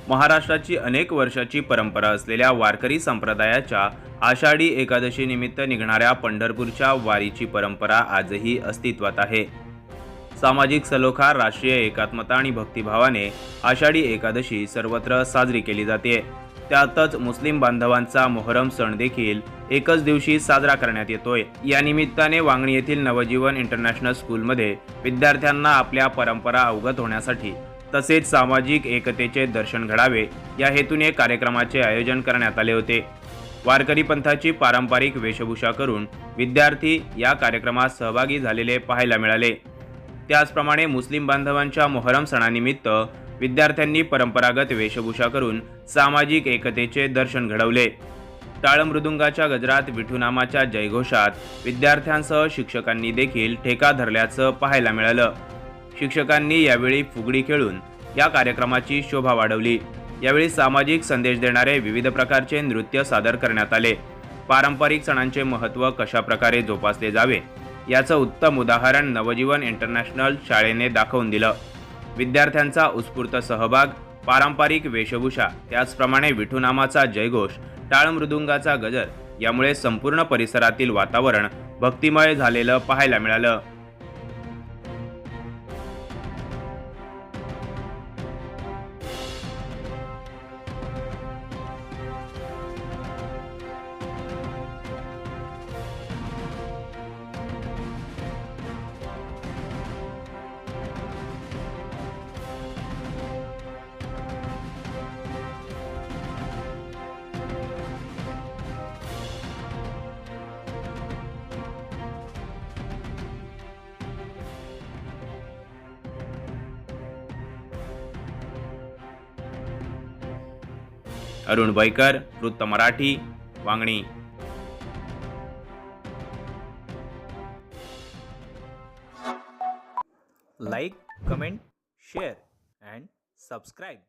महाराष्ट्राची अनेक वर्षाची परंपरा असलेल्या वारकरी संप्रदायाच्या आषाढी एकादशी निमित्त निघणाऱ्या पंढरपूरच्या वारीची परंपरा आजही अस्तित्वात आहे। सामाजिक सलोखा, राष्ट्रीय एकात्मता आणि भक्तिभावाने आषाढी एकादशी सर्वत्र साजरी केली जाते। त्यातच मुस्लिम बांधवांचा मोहरम सण देखील एकच दिवशी साजरा करण्यात येतोय। या निमित्ताने वांगणी येथील नवजीवन इंटरनॅशनल स्कूलमध्ये विद्यार्थ्यांना आपल्या परंपरा अवगत होण्यासाठी तसेच सामाजिक एकतेचे दर्शन घडावे या हेतूने कार्यक्रमाचे आयोजन करण्यात आले होते। वारकरी पंथाची पारंपरिक वेशभूषा करून विद्यार्थी या कार्यक्रमात सहभागी झालेले पाहायला मिळाले। त्याचप्रमाणे मुस्लिम बांधवांच्या मोहरम सणानिमित्त विद्यार्थ्यांनी परंपरागत वेशभूषा करून सामाजिक एकतेचे दर्शन घडवले। टाळ मृदुंगाच्या गजरात, विठुनामाच्या जयघोषात विद्यार्थ्यांसह शिक्षकांनी देखील ठेका धरल्याचं पाहायला मिळालं। शिक्षकांनी यावेळी फुगडी खेळून या कार्यक्रमाची शोभा वाढवली। यावेळी सामाजिक संदेश देणारे विविध प्रकारचे नृत्य सादर करण्यात आले। पारंपरिक सणांचे महत्त्व कशा प्रकारे जोपासले जावे याचं उत्तम उदाहरण नवजीवन इंटरनॅशनल शाळेने दाखवून दिलं। विद्यार्थ्यांचा उत्स्फूर्त सहभाग, पारंपरिक वेशभूषा, त्याचप्रमाणे विठुनामाचा जयघोष, टाळ मृदुंगाचा गजर यामुळे संपूर्ण परिसरातील वातावरण भक्तिमय झालेलं पाहायला मिळालं। अरुण बैकर, वृत्त Marathi, Vangani. Like, comment, share and subscribe.